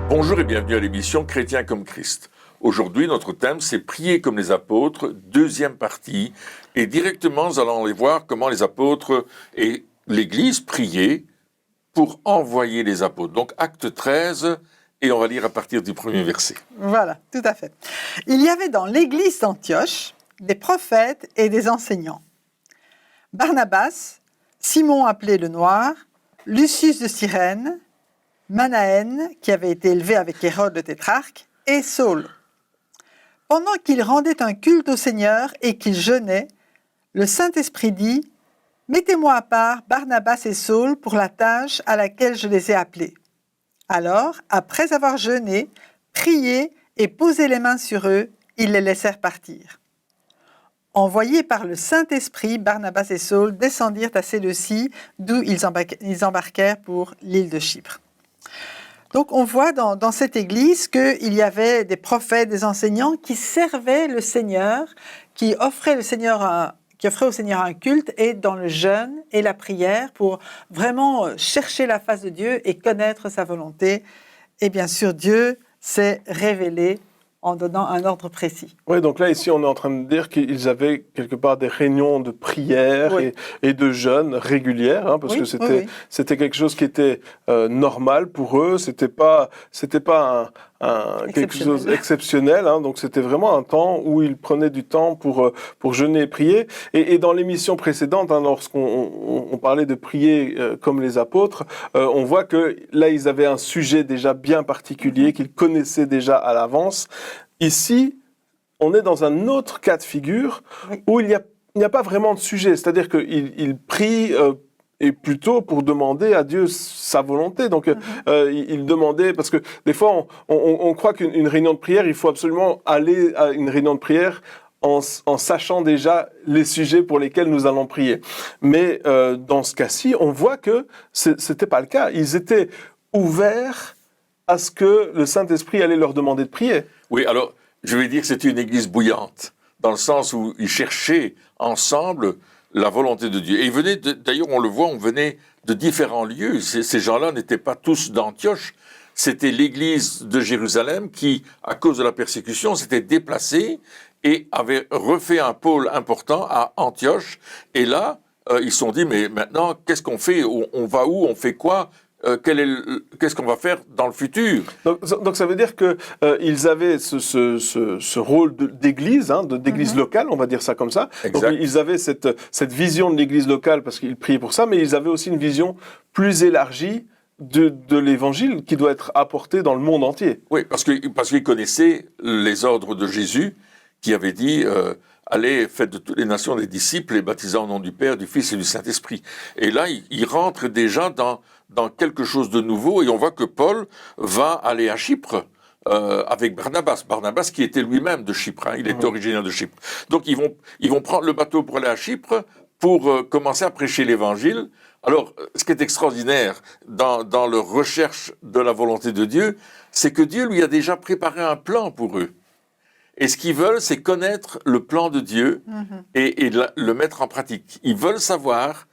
Bonjour et bienvenue à l'émission Chrétien comme Christ. Aujourd'hui, notre thème, c'est Prier comme les apôtres, deuxième partie. Et directement, nous allons aller voir comment les apôtres et l'Église priaient pour envoyer les apôtres. Donc, acte 13, et on va lire à partir du premier verset. Voilà, tout à fait. Il y avait dans l'Église d'Antioche des prophètes et des enseignants. Barnabas, Simon appelé le Noir, Lucius de Cyrène, Manaën, qui avait été élevé avec Hérode le tétrarque, et Saul. Pendant qu'ils rendaient un culte au Seigneur et qu'ils jeûnaient, le Saint-Esprit dit « Mettez-moi à part Barnabas et Saul pour la tâche à laquelle je les ai appelés. » Alors, après avoir jeûné, prié et posé les mains sur eux, ils les laissèrent partir. Envoyés par le Saint-Esprit, Barnabas et Saul descendirent à Séleucie, d'où ils embarquèrent pour l'île de Chypre. Donc on voit dans cette église qu'il y avait des prophètes, des enseignants qui servaient le Seigneur, qui offraient au Seigneur un culte et dans le jeûne et la prière pour vraiment chercher la face de Dieu et connaître sa volonté. Et bien sûr, Dieu s'est révélé en donnant un ordre précis. Oui, donc là, ici, on est en train de dire qu'ils avaient quelque part des réunions de prière et de jeûne régulières, hein, parce que c'était quelque chose qui était normal pour eux, c'était pas quelque chose d'exceptionnel, hein, donc c'était vraiment un temps où ils prenaient du temps pour jeûner et prier. Et dans l'émission précédente, hein, lorsqu'on parlait de prier comme les apôtres, on voit que là, ils avaient un sujet déjà bien particulier qu'ils connaissaient déjà à l'avance. Ici, on est dans un autre cas de figure où il n'y a pas vraiment de sujet, c'est-à-dire qu'ils prient et plutôt pour demander à Dieu sa volonté. Donc, il demandait, parce que des fois, on croit qu'une réunion de prière, il faut absolument aller à une réunion de prière en sachant déjà les sujets pour lesquels nous allons prier. Mais dans ce cas-ci, on voit que c'était pas le cas. Ils étaient ouverts à ce que le Saint-Esprit allait leur demander de prier. Oui, alors, je vais dire que c'était une église bouillante, dans le sens où ils cherchaient ensemble la volonté de Dieu. Et ils venaient, d'ailleurs, on le voit, on venait de différents lieux. Ces gens-là n'étaient pas tous d'Antioche. C'était l'église de Jérusalem qui, à cause de la persécution, s'était déplacée et avait refait un pôle important à Antioche. Et là, ils se sont dit, mais maintenant, qu'est-ce qu'on fait? On va où? On fait quoi? Qu'est-ce qu'on va faire dans le futur? Donc ça veut dire que ils avaient ce rôle d'église, hein, d'église locale, on va dire ça comme ça. Exact. Donc ils avaient cette vision de l'église locale parce qu'ils priaient pour ça, mais ils avaient aussi une vision plus élargie de l'évangile qui doit être apporté dans le monde entier. Oui, parce qu'ils connaissaient les ordres de Jésus qui avait dit allez, faites de toutes les nations des disciples et baptisez au nom du Père, du Fils et du Saint-Esprit. Et là, ils rentrent déjà dans quelque chose de nouveau, et on voit que Paul va aller à Chypre avec Barnabas. Barnabas qui était lui-même de Chypre, hein, il était originaire de Chypre. Donc ils vont prendre le bateau pour aller à Chypre pour commencer à prêcher l'Évangile. Alors, ce qui est extraordinaire dans leur recherche de la volonté de Dieu, c'est que Dieu lui a déjà préparé un plan pour eux. Et ce qu'ils veulent, c'est connaître le plan de Dieu et le mettre en pratique. Ils veulent savoir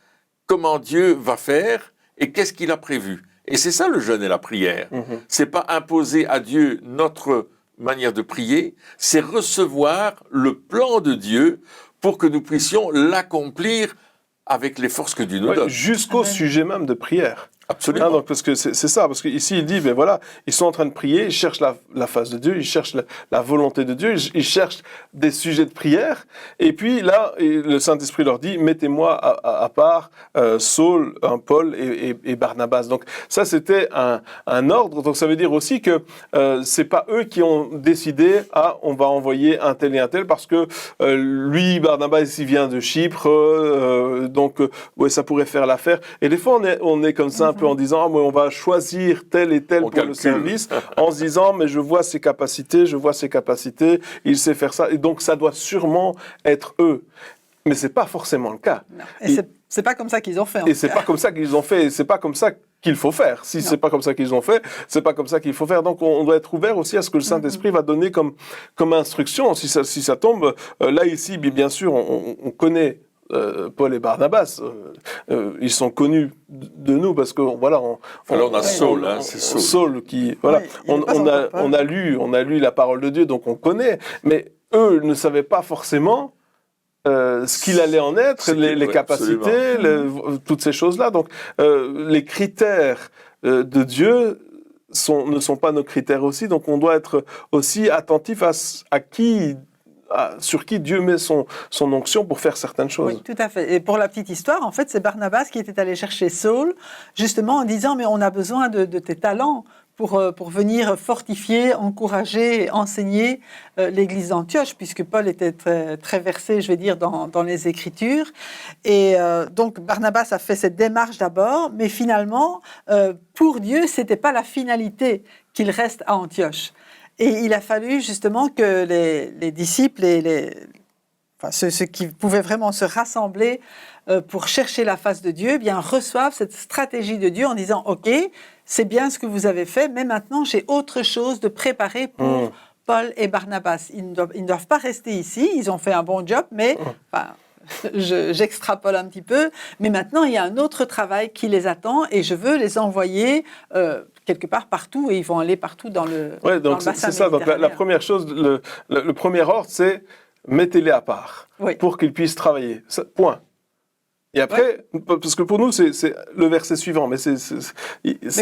comment Dieu va faire et qu'est-ce qu'il a prévu. Et c'est ça le jeûne et la prière. C'est pas imposer à Dieu notre manière de prier, c'est recevoir le plan de Dieu pour que nous puissions l'accomplir avec les forces que Dieu nous donne. Jusqu'au sujet même de prière. Absolument. Ah, donc parce que c'est ça, parce qu'ici il dit, ben voilà, ils sont en train de prier, ils cherchent la face de Dieu, ils cherchent la volonté de Dieu, ils cherchent des sujets de prière, et puis là, le Saint-Esprit leur dit, mettez-moi à part Saul, Paul et Barnabas. Donc ça, c'était un ordre, donc ça veut dire aussi que c'est pas eux qui ont décidé, on va envoyer un tel et un tel, parce que lui, Barnabas, il vient de Chypre, donc ouais, ça pourrait faire l'affaire. Et des fois, on est comme ça, un peu en disant, on va choisir tel et tel pour le service, en se disant, mais je vois ses capacités, il sait faire ça, et donc ça doit sûrement être eux. Mais c'est pas forcément le cas. Non. Et c'est pas comme ça qu'ils ont fait. Et c'est pas comme ça qu'ils ont fait, et c'est pas comme ça qu'il faut faire. Si c'est pas comme ça qu'ils ont fait, c'est pas comme ça qu'il faut faire. Donc on doit être ouvert aussi à ce que le Saint-Esprit va donner comme instruction. Si ça tombe, là ici, bien sûr, on connaît Paul et Barnabas, ils sont connus de nous parce que voilà. Alors on a Saul, c'est Saul. Saul qui, voilà, oui, on a lu la parole de Dieu, donc on connaît. Mais eux ne savaient pas forcément ce qu'il allait en être, les capacités, toutes ces choses-là. Donc les critères de Dieu ne sont pas nos critères aussi. Donc on doit être aussi attentif sur qui Dieu met son onction pour faire certaines choses. Oui, tout à fait. Et pour la petite histoire, en fait, c'est Barnabas qui était allé chercher Saul, justement en disant, mais on a besoin de tes talents pour venir fortifier, encourager et enseigner l'église d'Antioche, puisque Paul était très, très versé, je vais dire, dans les Écritures. Et donc, Barnabas a fait cette démarche d'abord, mais finalement, pour Dieu, ce n'était pas la finalité qu'il reste à Antioche. Et il a fallu justement que les disciples ceux qui pouvaient vraiment se rassembler pour chercher la face de Dieu, bien reçoivent cette stratégie de Dieu en disant « Ok, c'est bien ce que vous avez fait, mais maintenant j'ai autre chose de préparer pour Paul et Barnabas. Ils ne doivent pas rester ici, ils ont fait un bon job, mais... j'extrapole un petit peu, mais maintenant il y a un autre travail qui les attend et je veux les envoyer quelque part partout et ils vont aller partout dans le bassin c'est ça. Donc la première chose, le premier ordre, c'est mettez-les à part pour qu'ils puissent travailler. Point. Et après, parce que pour nous, c'est le verset suivant, mais ça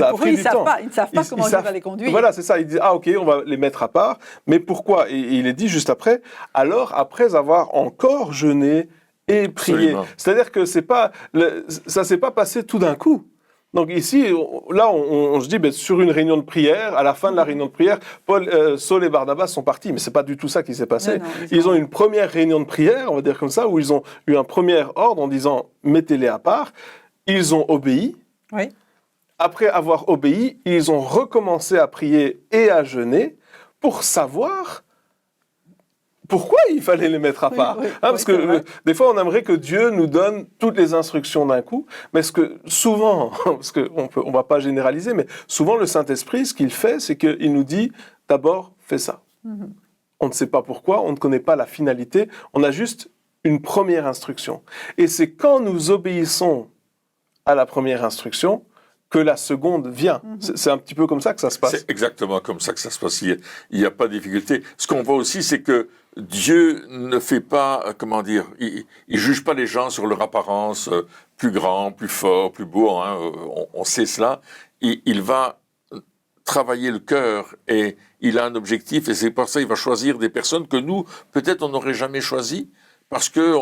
a pris du temps. Ils ne savent pas comment Dieu va les conduire. Voilà, c'est ça. Ils disent, ok, on va les mettre à part. Mais pourquoi ? Et il est dit juste après, alors après avoir encore jeûné et prié. Absolument. C'est-à-dire que ça s'est pas passé tout d'un coup. Donc ici, là, on se dit, sur une réunion de prière, à la fin de la réunion de prière, Saul et Barnabas sont partis, mais c'est pas du tout ça qui s'est passé. Non, ils ont eu une première réunion de prière, on va dire comme ça, où ils ont eu un premier ordre en disant, mettez-les à part. Ils ont obéi. Oui. Après avoir obéi, ils ont recommencé à prier et à jeûner pour savoir pourquoi il fallait les mettre à part. Parce que des fois, on aimerait que Dieu nous donne toutes les instructions d'un coup, mais ce que souvent, parce qu'on va pas généraliser, mais souvent le Saint-Esprit, ce qu'il fait, c'est qu'il nous dit, d'abord, fais ça. Mm-hmm. On ne sait pas pourquoi, on ne connaît pas la finalité, on a juste une première instruction. Et c'est quand nous obéissons à la première instruction que la seconde vient. Mm-hmm. C'est un petit peu comme ça que ça se passe. C'est exactement comme ça que ça se passe. Il n'y a pas de difficulté. Ce qu'on voit aussi, c'est que Dieu ne fait pas, il juge pas les gens sur leur apparence, plus grand, plus fort, plus beau, hein, on sait cela. Il va travailler le cœur et il a un objectif et c'est pour ça qu'il va choisir des personnes que nous, peut-être, on n'aurait jamais choisies. Parce que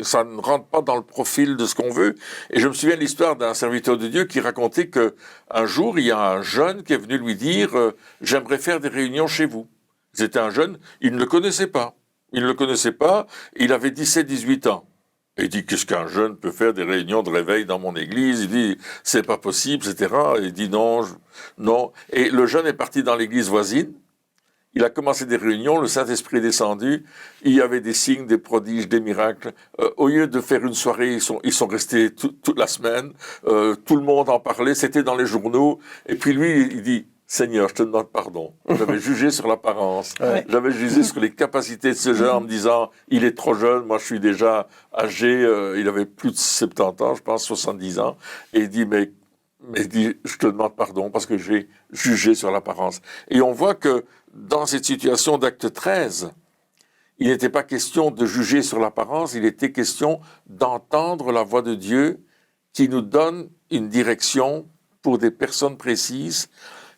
ça ne rentre pas dans le profil de ce qu'on veut. Et je me souviens de l'histoire d'un serviteur de Dieu qui racontait qu'un jour, il y a un jeune qui est venu lui dire « J'aimerais faire des réunions chez vous ». C'était un jeune, il ne le connaissait pas. Il ne le connaissait pas, il avait 17-18 ans. Et il dit « Qu'est-ce qu'un jeune peut faire des réunions de réveil dans mon église ?» Il dit « C'est pas possible, etc. » Et il dit « Non. » Et le jeune est parti dans l'église voisine. Il a commencé des réunions, le Saint-Esprit est descendu, il y avait des signes, des prodiges, des miracles. Au lieu de faire une soirée, ils sont restés toute la semaine, tout le monde en parlait, c'était dans les journaux. Et puis lui, il dit, Seigneur, je te demande pardon. J'avais jugé sur l'apparence, j'avais jugé sur les capacités de ce jeune en me disant, il est trop jeune, moi je suis déjà âgé, il avait plus de 70 ans, je pense 70 ans. Et il dit, mais je te demande pardon parce que j'ai jugé sur l'apparence. Et on voit que dans cette situation d'acte 13, il n'était pas question de juger sur l'apparence, il était question d'entendre la voix de Dieu qui nous donne une direction pour des personnes précises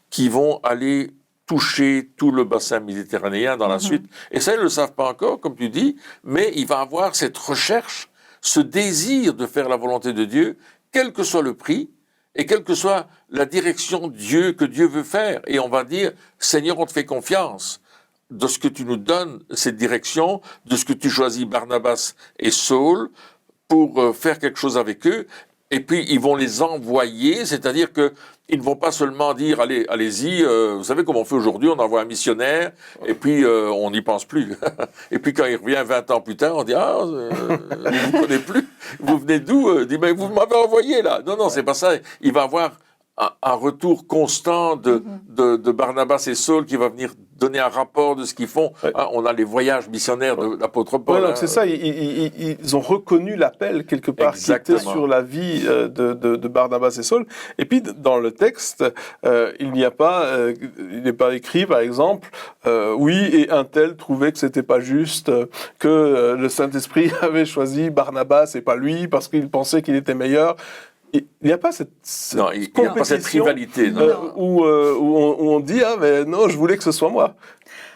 qui vont aller toucher tout le bassin méditerranéen dans la suite. Et ça, ils ne le savent pas encore, comme tu dis, mais il va avoir cette recherche, ce désir de faire la volonté de Dieu, quel que soit le prix, et quelle que soit la direction que Dieu veut faire. Et on va dire, Seigneur, on te fait confiance de ce que tu nous donnes, cette direction, de ce que tu choisis Barnabas et Saul pour faire quelque chose avec eux. Et puis, ils vont les envoyer, c'est-à-dire que ils ne vont pas seulement dire, allez-y, vous savez comment on fait aujourd'hui, on envoie un missionnaire, et puis on n'y pense plus. Et puis quand il revient 20 ans plus tard, on dit, je ne connais plus, vous venez d'où? Il dit, mais vous m'avez envoyé là. Non, c'est pas ça. Il va avoir un retour constant de Barnabas et Saul qui va venir donner un rapport de ce qu'ils font. Ouais. Hein, on a les voyages missionnaires de l'apôtre Paul. Donc c'est ça, ils ont reconnu l'appel quelque part Exactement. qui était sur la vie de Barnabas et Saul. Et puis dans le texte, il n'est pas écrit par exemple, oui, et un tel trouvait que c'était pas juste, que le Saint-Esprit avait choisi Barnabas et pas lui parce qu'il pensait qu'il était meilleur. Il n'y a pas cette Non, il n'y a pas cette rivalité. Non. où on dit ah mais non, je voulais que ce soit moi.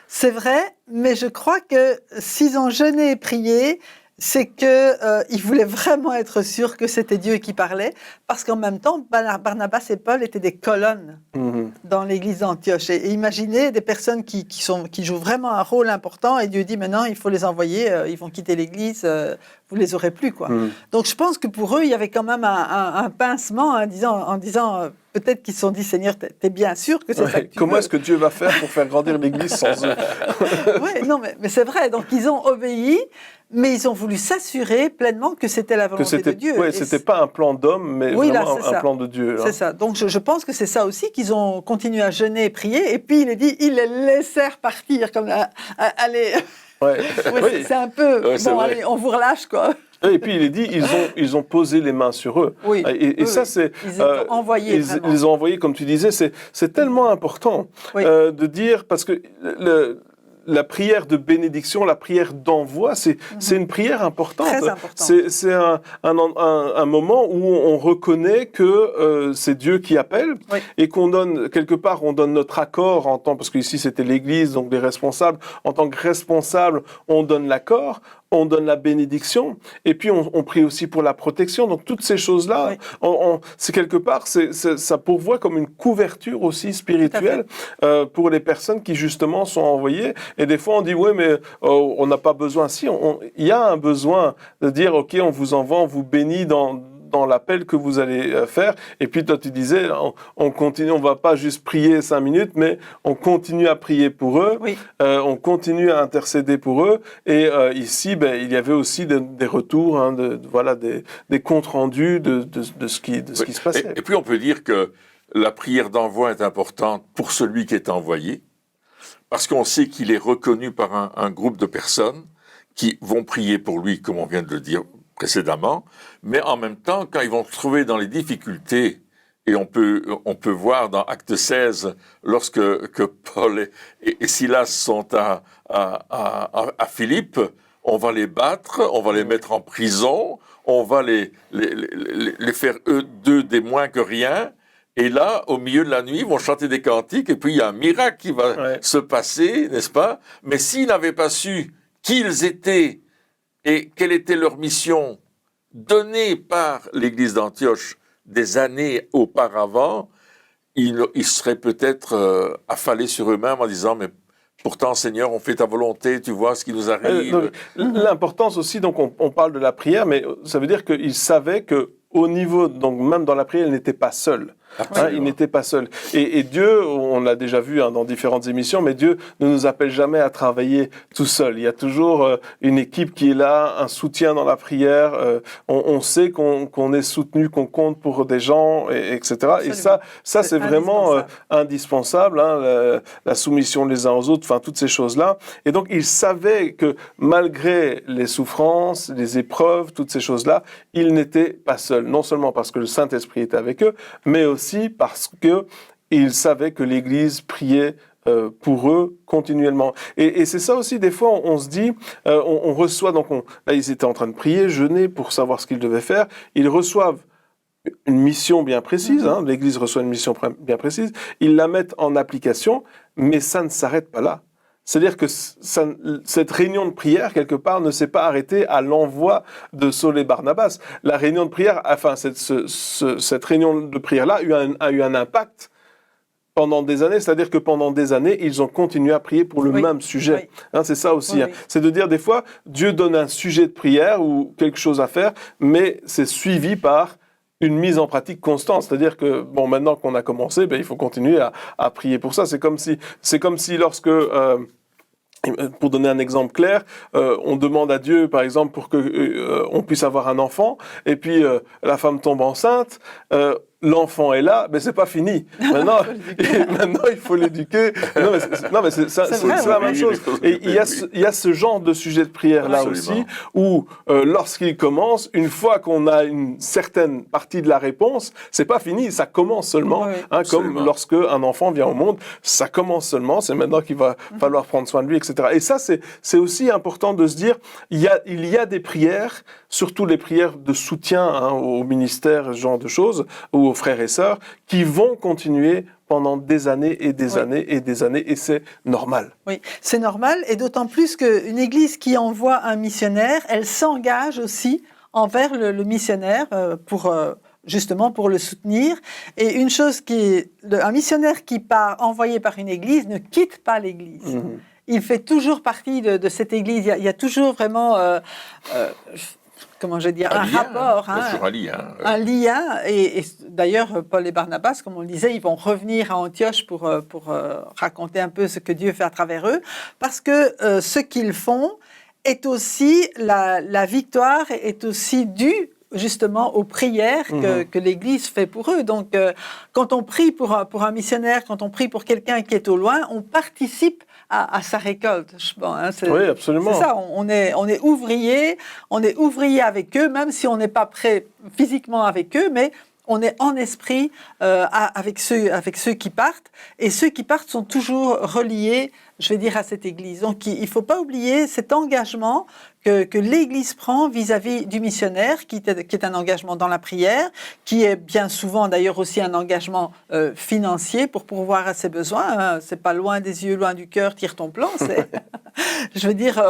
C'est vrai, mais je crois que s'ils ont jeûné et prié, c'est qu'ils voulaient vraiment être sûrs que c'était Dieu qui parlait, parce qu'en même temps, Barnabas et Paul étaient des colonnes dans l'église d'Antioche. Et imaginez des personnes qui jouent vraiment un rôle important, et Dieu dit maintenant, il faut les envoyer, ils vont quitter l'église, vous les aurez plus, quoi. Donc je pense que pour eux, il y avait quand même un pincement en disant peut-être qu'ils se sont dit, Seigneur, t'es bien sûr que c'est ça que tu Comment veux. est-ce que Dieu va faire pour faire grandir l'église sans eux? Oui, non, mais c'est vrai. Donc ils ont obéi, mais ils ont voulu s'assurer pleinement que c'était la volonté de Dieu. Oui, c'était pas un plan d'homme, mais vraiment un plan de Dieu. C'est ça. Donc je pense que c'est ça aussi qu'ils ont continué à jeûner et prier. Et puis il est dit, ils les laissèrent partir comme allez. Ouais. Oui, c'est un peu allez, on vous relâche quoi. Et puis il est dit, ils ont posé les mains sur eux. Oui. Et ça c'est. Ils ont envoyé. Ils les ont envoyés, comme tu disais. C'est tellement important de dire parce que la prière de bénédiction, la prière d'envoi, c'est une prière importante. Très importante. C'est un moment où on reconnaît que c'est Dieu qui appelle et qu'on donne, quelque part, on donne notre accord en tant, parce qu'ici c'était l'Église, donc les responsables, en tant que responsables, on donne l'accord, on donne la bénédiction, et puis on prie aussi pour la protection. Donc toutes ces choses-là, c'est quelque part, ça pourvoit comme une couverture aussi spirituelle pour les personnes qui justement sont envoyées. Et des fois on dit oui, mais on n'a pas besoin. Si, il y a un besoin de dire ok, on vous envoie, on vous bénit dans l'appel que vous allez faire. Et puis toi tu disais, on continue, on va pas juste prier 5 minutes, mais on continue à prier pour eux, on continue à intercéder pour eux. Et ici, il y avait aussi des retours, des comptes rendus de ce qui se passait. Et puis on peut dire que la prière d'envoi est importante pour celui qui est envoyé, parce qu'on sait qu'il est reconnu par un groupe de personnes qui vont prier pour lui, comme on vient de le dire précédemment, mais en même temps, quand ils vont se trouver dans les difficultés, et on peut voir dans Acte 16, lorsque Paul et Silas sont à Philippe, on va les battre, on va les mettre en prison, on va les faire d'eux des moins que rien. Et là, au milieu de la nuit, ils vont chanter des cantiques, et puis il y a un miracle qui va se passer, n'est-ce pas? Mais s'ils n'avaient pas su qui ils étaient et quelle était leur mission donnée par l'Église d'Antioche des années auparavant, ils seraient peut-être affalés sur eux-mêmes en disant « Mais pourtant, Seigneur, on fait ta volonté, tu vois ce qui nous arrive. » L'importance aussi, donc on parle de la prière, mais ça veut dire qu'ils savaient que au niveau, donc même dans la prière, ils n'étaient pas seuls. Il n'était pas seul. Et Dieu, on l'a déjà vu dans différentes émissions, mais Dieu ne nous appelle jamais à travailler tout seul. Il y a toujours une équipe qui est là, un soutien dans la prière. On sait qu'on est soutenu, qu'on compte pour des gens, etc. Absolument. Et ça c'est vraiment indispensable. La soumission les uns aux autres, enfin toutes ces choses-là. Et donc ils savaient que malgré les souffrances, les épreuves, toutes ces choses-là, ils n'étaient pas seuls. Non seulement parce que le Saint-Esprit était avec eux, mais aussi parce qu'ils savaient que l'Église priait pour eux continuellement. Et c'est ça aussi, des fois, on se dit, on reçoit, donc là, ils étaient en train de prier, jeûner pour savoir ce qu'ils devaient faire. Ils reçoivent une mission bien précise, l'Église reçoit une mission bien précise, ils la mettent en application, mais ça ne s'arrête pas là. C'est-à-dire que cette réunion de prière, quelque part, ne s'est pas arrêtée à l'envoi de Saul et Barnabas. La réunion de prière, enfin, cette réunion de prière-là a eu un impact pendant des années. C'est-à-dire que pendant des années, ils ont continué à prier pour le même sujet. C'est ça aussi. C'est de dire, des fois, Dieu donne un sujet de prière ou quelque chose à faire, mais c'est suivi par une mise en pratique constante, c'est-à-dire que maintenant qu'on a commencé, il faut continuer à prier pour ça. C'est comme si lorsque pour donner un exemple clair, on demande à Dieu, par exemple, pour que on puisse avoir un enfant, et puis la femme tombe enceinte. l'enfant est là, mais c'est pas fini. Maintenant, il faut l'éduquer. Non, mais c'est la même chose. Et il y a ce genre de sujet de prière là aussi, où lorsqu'il commence, une fois qu'on a une certaine partie de la réponse, c'est pas fini, ça commence seulement. Comme lorsque un enfant vient au monde, ça commence seulement. C'est maintenant qu'il va falloir prendre soin de lui, etc. Et ça, c'est aussi important de se dire, il y a des prières, surtout les prières de soutien au ministère, ce genre de choses, ou aux frères et sœurs, qui vont continuer pendant des années et des années et des années, et c'est normal. Oui, c'est normal, et d'autant plus qu'une église qui envoie un missionnaire, elle s'engage aussi envers le missionnaire justement pour le soutenir. Et une chose un missionnaire qui part envoyé par une église ne quitte pas l'église. Il fait toujours partie de cette église. Il y a toujours vraiment... comment je veux dire, un rapport, un lien. Et d'ailleurs, Paul et Barnabas, comme on le disait, ils vont revenir à Antioche pour raconter un peu ce que Dieu fait à travers eux, parce que ce qu'ils font est aussi, la victoire est aussi due justement aux prières que l'Église fait pour eux. Donc, quand on prie pour un missionnaire, quand on prie pour quelqu'un qui est au loin, on participe à sa récolte. Bon, oui, absolument. C'est ça, on est ouvrier avec eux, même si on n'est pas prêt physiquement avec eux, mais on est en esprit avec ceux qui partent. Et ceux qui partent sont toujours reliés, je vais dire, à cette Église. Donc, il ne faut pas oublier cet engagement que l'Église prend vis-à-vis du missionnaire, qui est un engagement dans la prière, qui est bien souvent d'ailleurs aussi un engagement financier pour pourvoir à ses besoins. C'est pas loin des yeux, loin du cœur, tire ton plan. Je veux dire...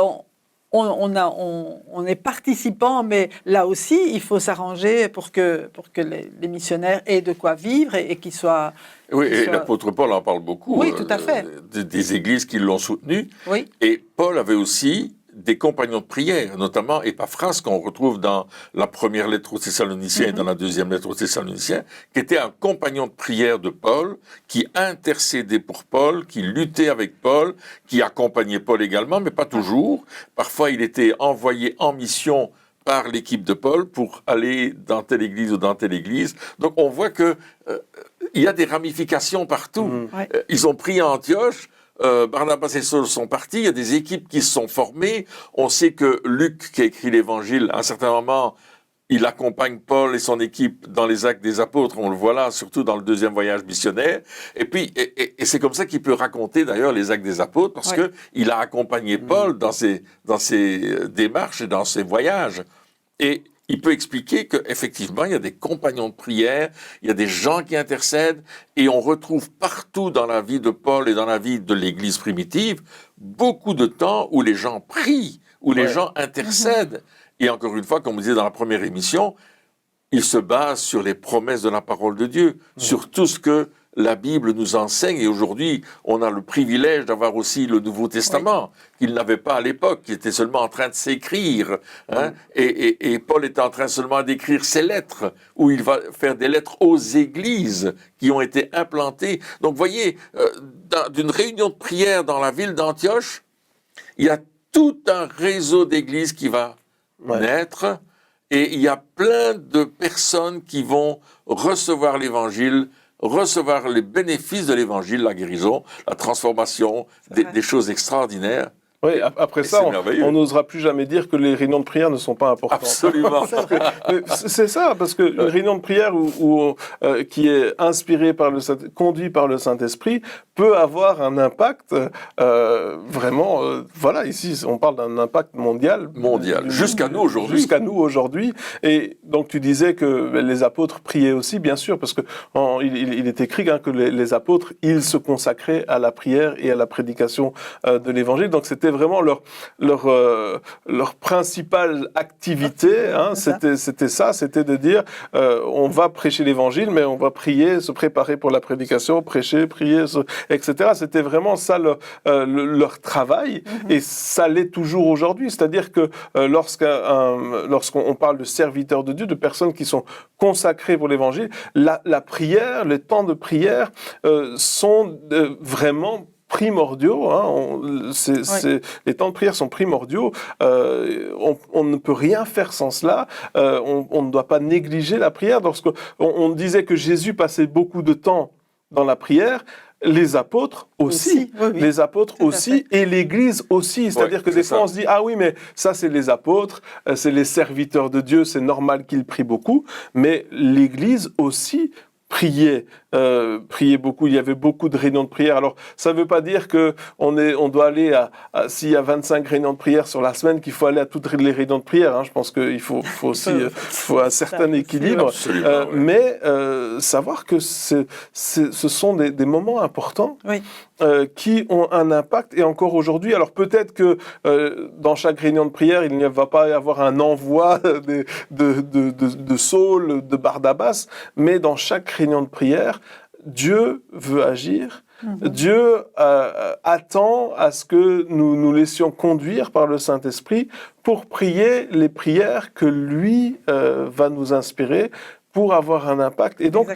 On est participant, mais là aussi, il faut s'arranger pour que les missionnaires aient de quoi vivre et qu'ils soient... Oui, et l'apôtre Paul en parle beaucoup. Oui, tout à fait. Des églises qui l'ont soutenu. Oui. Et Paul avait aussi des compagnons de prière, notamment Épaphras, qu'on retrouve dans la première lettre aux Thessaloniciens et dans la deuxième lettre aux Thessaloniciens, qui était un compagnon de prière de Paul, qui intercédait pour Paul, qui luttait avec Paul, qui accompagnait Paul également, mais pas toujours. Parfois, il était envoyé en mission par l'équipe de Paul pour aller dans telle église ou dans telle église. Donc, on voit que il y a des ramifications partout. Ils ont pris à Antioche. Barnabas et Saul sont partis, il y a des équipes qui se sont formées. On sait que Luc, qui a écrit l'Évangile, à un certain moment, il accompagne Paul et son équipe dans les Actes des Apôtres. On le voit là, surtout dans le deuxième voyage missionnaire. Et puis, et c'est comme ça qu'il peut raconter d'ailleurs les Actes des Apôtres, parce que il a accompagné Paul dans ses démarches et dans ses voyages. Et il peut expliquer qu'effectivement, il y a des compagnons de prière, il y a des gens qui intercèdent, et on retrouve partout dans la vie de Paul et dans la vie de l'Église primitive beaucoup de temps où les gens prient, où les gens intercèdent. Et encore une fois, comme on disait dans la première émission, ils se basent sur les promesses de la parole de Dieu, sur tout ce que la Bible nous enseigne. Et aujourd'hui, on a le privilège d'avoir aussi le Nouveau Testament, qu'il n'avait pas à l'époque, qui était seulement en train de s'écrire. Et Paul était en train seulement d'écrire ses lettres, où il va faire des lettres aux églises qui ont été implantées. Donc, vous voyez, d'une réunion de prière dans la ville d'Antioche, il y a tout un réseau d'églises qui va naître, et il y a plein de personnes qui vont recevoir l'Évangile, recevoir les bénéfices de l'Évangile, la guérison, la transformation, des choses extraordinaires. Oui, après ça, on n'osera plus jamais dire que les réunions de prière ne sont pas importantes. Absolument. C'est ça, parce que une réunion de prière qui est inspirée conduite par le Saint-Esprit peut avoir un impact vraiment. Voilà, ici, on parle d'un impact mondial. Jusqu'à nous aujourd'hui. Jusqu'à nous aujourd'hui. Et donc, tu disais que les apôtres priaient aussi, bien sûr, parce que il est écrit que les apôtres, ils se consacraient à la prière et à la prédication de l'Évangile. Donc, c'était vraiment leur principale activité. C'était ça, c'était de dire on va prêcher l'Évangile, mais on va prier, se préparer pour la prédication, prêcher, prier, etc. C'était vraiment ça leur travail, et ça l'est toujours aujourd'hui. C'est-à-dire que lorsqu'on parle de serviteurs de Dieu, de personnes qui sont consacrées pour l'Évangile, la prière, les temps de prière sont vraiment primordiaux. Les temps de prière sont primordiaux. On ne peut rien faire sans cela. On ne doit pas négliger la prière. On disait que Jésus passait beaucoup de temps dans la prière. Les apôtres aussi. Oui. Les apôtres aussi, et l'Église aussi. C'est-à-dire que des fois, on se dit, ah oui, mais ça, c'est les apôtres, c'est les serviteurs de Dieu, c'est normal qu'ils prient beaucoup. Mais l'Église aussi priait beaucoup. Il y avait beaucoup de réunions de prière. Alors, ça ne veut pas dire on doit aller s'il y a 25 réunions de prière sur la semaine, qu'il faut aller à toutes les réunions de prière. Hein. Je pense qu'il faut aussi un certain équilibre. Mais savoir que ce sont des moments importants qui ont un impact. Et encore aujourd'hui, alors peut-être que dans chaque réunion de prière, il ne va pas y avoir un envoi de Saul, de Barnabas, mais dans chaque réunion de prière, Dieu veut agir. Dieu attend à ce que nous nous laissions conduire par le Saint-Esprit pour prier les prières que lui va nous inspirer pour avoir un impact. Et donc,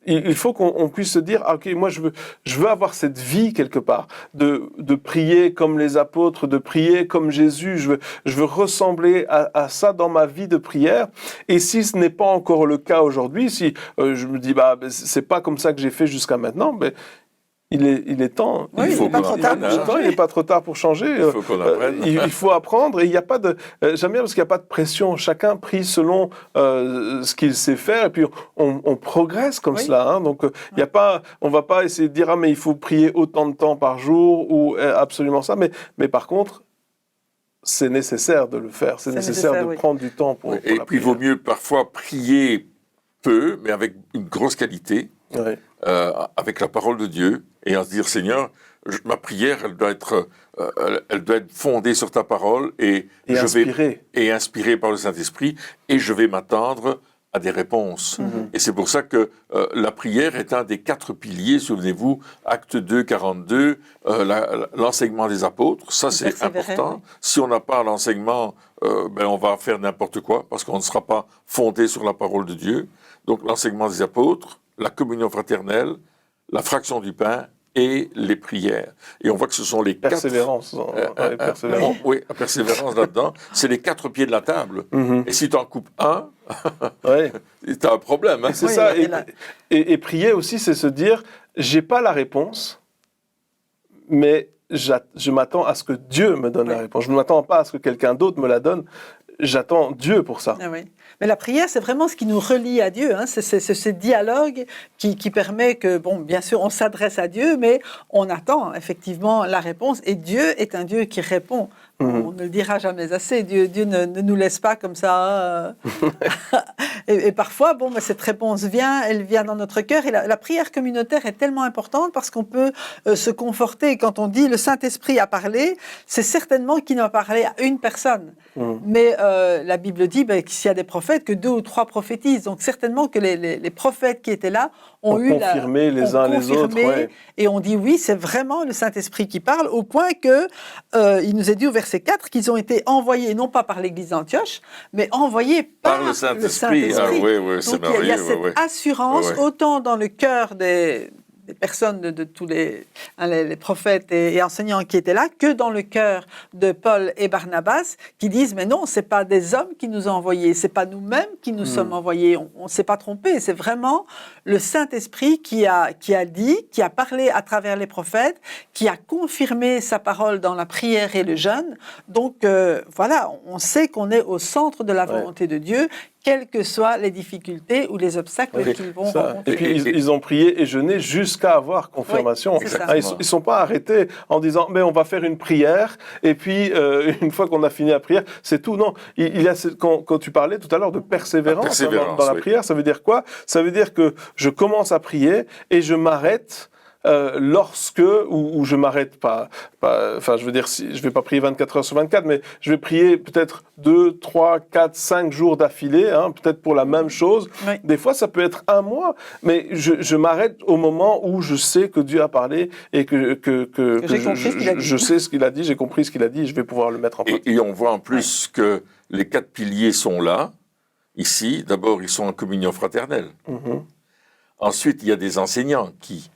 il faut qu'on puisse se dire, ok, moi je veux avoir cette vie quelque part, de prier comme les apôtres, de prier comme Jésus. Je veux ressembler à ça dans ma vie de prière. Et si ce n'est pas encore le cas aujourd'hui, si je me dis, c'est pas comme ça que j'ai fait jusqu'à maintenant, il est temps. Oui, il n'est pas trop tard. Il n'est pas trop tard pour changer. Il faut qu'on apprenne. Il faut apprendre. Et il n'y a pas de. J'aime bien parce qu'il n'y a pas de pression. Chacun prie selon ce qu'il sait faire. Et puis on progresse comme cela. Hein. Donc il y a pas. On va pas essayer de dire mais il faut prier autant de temps par jour ou absolument ça. Mais par contre, c'est nécessaire de le faire. C'est nécessaire de prendre du temps pour. Et puis il vaut mieux parfois prier peu, mais avec une grosse qualité. Avec la parole de Dieu, et à se dire, Seigneur, ma prière, elle doit être fondée sur ta parole, et inspirée par le Saint-Esprit, et je vais m'attendre à des réponses. Et c'est pour ça que la prière est un des 4 piliers, souvenez-vous, Acte 2, 42, l'enseignement des apôtres, ça c'est important. Si on n'a pas l'enseignement, on va faire n'importe quoi, parce qu'on ne sera pas fondé sur la parole de Dieu. Donc l'enseignement des apôtres, la communion fraternelle, la fraction du pain et les prières. Et on voit que ce sont les persévérance. Persévérance. Oui, la persévérance là-dedans. C'est les 4 pieds de la table. Et si tu en coupes un, tu as un problème. Hein. C'est ça. Et prier aussi, c'est se dire, j'ai pas la réponse, mais je m'attends à ce que Dieu me donne la réponse. Je ne m'attends pas à ce que quelqu'un d'autre me la donne. J'attends Dieu pour ça. Mais la prière, c'est vraiment ce qui nous relie à Dieu. Hein. C'est ce dialogue qui permet que, bien sûr, on s'adresse à Dieu, mais on attend effectivement la réponse. Et Dieu est un Dieu qui répond. On ne le dira jamais assez. Dieu ne nous laisse pas comme ça. Et parfois, cette réponse elle vient dans notre cœur. Et la prière communautaire est tellement importante parce qu'on peut se conforter. Quand on dit le Saint-Esprit a parlé, c'est certainement qu'il n'a parlé à une personne. Mais la Bible dit qu'il y a des prophètes, que 2 ou 3 prophétisent. Donc certainement que les prophètes qui étaient là ont confirmé les uns les autres. Et on dit oui, c'est vraiment le Saint-Esprit qui parle, au point que il nous est dit au verset 4 qu'ils ont été envoyés, non pas par l'Église d'Antioche, mais envoyés par le Saint-Esprit. C'est donc il y a cette assurance, autant dans le cœur des personnes de tous les prophètes et enseignants qui étaient là, que dans le cœur de Paul et Barnabas, qui disent, mais non, c'est pas des hommes qui nous ont envoyés, c'est pas nous-mêmes qui nous sommes envoyés, on s'est pas trompé, c'est vraiment le Saint-Esprit qui a dit, qui a parlé à travers les prophètes, qui a confirmé sa parole dans la prière et le jeûne. Donc on sait qu'on est au centre de la volonté de Dieu, quelles que soient les difficultés ou les obstacles qu'ils vont rencontrer. Et puis ils ont prié et jeûné jusqu'à avoir confirmation. Ils ne sont pas arrêtés en disant mais on va faire une prière et puis une fois qu'on a fini la prière, c'est tout. Non, il y a quand tu parlais tout à l'heure de persévérance dans la prière, ça veut dire quoi? Ça veut dire que je commence à prier et je m'arrête où je m'arrête pas, enfin, je veux dire, je vais pas prier 24 heures sur 24, mais je vais prier peut-être 2, 3, 4, 5 jours d'affilée, peut-être pour la même chose. Des fois, ça peut être 1 mois, mais je m'arrête au moment où je sais que Dieu a parlé et que je sais ce qu'il a dit, j'ai compris ce qu'il a dit, et je vais pouvoir le mettre en pratique. Et on voit en plus que les 4 piliers sont là, ici. D'abord, ils sont en communion fraternelle. Ensuite, il y a des enseignants qui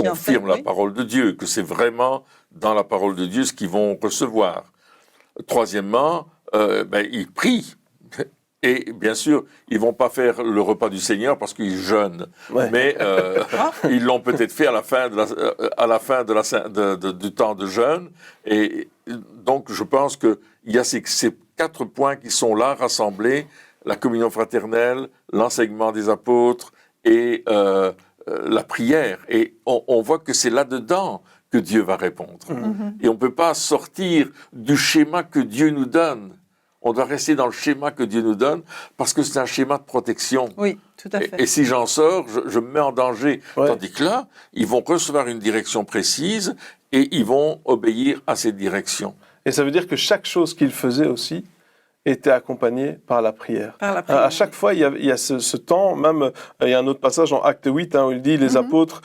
confirment la parole de Dieu, que c'est vraiment dans la parole de Dieu ce qu'ils vont recevoir. Troisièmement, ils prient. Et bien sûr, ils ne vont pas faire le repas du Seigneur parce qu'ils jeûnent. Ouais. Mais ils l'ont peut-être fait à la fin du temps de jeûne. Et donc, je pense qu'il y a ces 4 points qui sont là, rassemblés: la communion fraternelle, l'enseignement des apôtres et la prière. Et on voit que c'est là-dedans que Dieu va répondre. Et on ne peut pas sortir du schéma que Dieu nous donne. On doit rester dans le schéma que Dieu nous donne, parce que c'est un schéma de protection. Oui, tout à fait. Et si j'en sors, je me mets en danger. Ouais. Tandis que là, ils vont recevoir une direction précise et ils vont obéir à cette direction. Et ça veut dire que chaque chose qu'ils faisaient aussi était accompagnée par la prière. Par la prière. À chaque fois, il y a ce temps, même il y a un autre passage en Acte 8 où il dit: les apôtres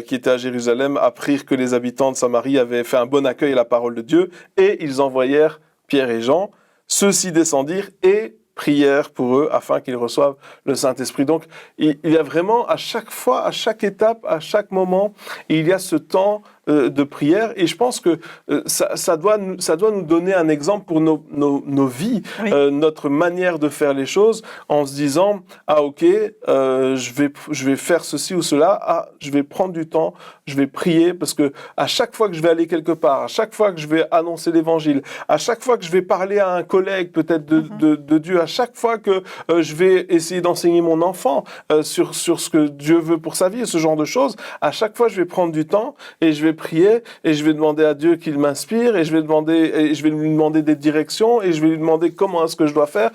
qui étaient à Jérusalem apprirent que les habitants de Samarie avaient fait un bon accueil à la parole de Dieu, et ils envoyèrent Pierre et Jean. Ceux-ci descendirent et prièrent pour eux afin qu'ils reçoivent le Saint-Esprit. Donc, il y a vraiment à chaque fois, à chaque étape, à chaque moment, il y a ce temps de prière, et je pense que ça doit nous donner un exemple pour nos vies, oui. Notre manière de faire les choses, en se disant: ah ok, je vais faire ceci ou cela, je vais prendre du temps, je vais prier, parce que à chaque fois que je vais aller quelque part, à chaque fois que je vais annoncer l'évangile, à chaque fois que je vais parler à un collègue peut-être de Dieu, à chaque fois que je vais essayer d'enseigner mon enfant sur ce que Dieu veut pour sa vie, ce genre de choses, à chaque fois je vais prendre du temps et je vais prier, et je vais demander à Dieu qu'il m'inspire, et je vais lui demander des directions, et je vais lui demander comment est-ce que je dois faire.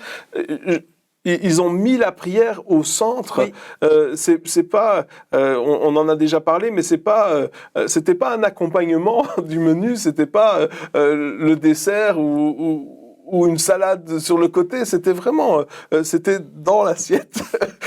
Ils ont mis la prière au centre. Oui. C'est pas, on en a déjà parlé, mais c'était pas un accompagnement du menu, c'était pas le dessert ou une salade sur le côté, c'était vraiment, c'était dans l'assiette,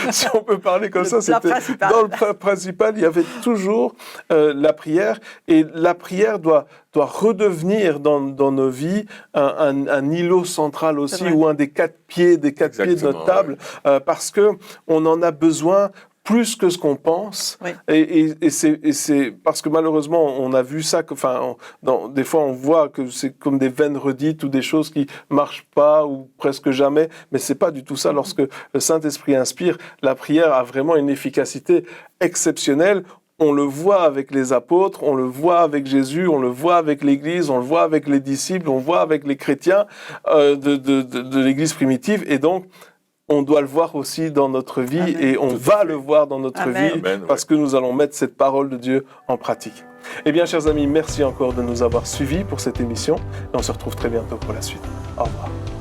si on peut parler comme ça, c'était dans le plat principal, il y avait toujours la prière, et la prière doit redevenir dans nos vies un îlot central aussi, ou un des 4 pieds de notre table, parce que on en a besoin plus que ce qu'on pense, oui. et c'est parce que malheureusement on a vu ça, des fois on voit que c'est comme des veines redites ou des choses qui marchent pas ou presque jamais, mais c'est pas du tout ça. Lorsque le Saint-Esprit inspire, la prière a vraiment une efficacité exceptionnelle. On le voit avec les apôtres, on le voit avec Jésus, on le voit avec l'Église, on le voit avec les disciples, on le voit avec les chrétiens de l'Église primitive, et donc on doit le voir aussi dans notre vie. Amen. Et on va le voir dans notre vie. Amen, parce que nous allons mettre cette parole de Dieu en pratique. Eh bien, chers amis, merci encore de nous avoir suivis pour cette émission, et on se retrouve très bientôt pour la suite. Au revoir.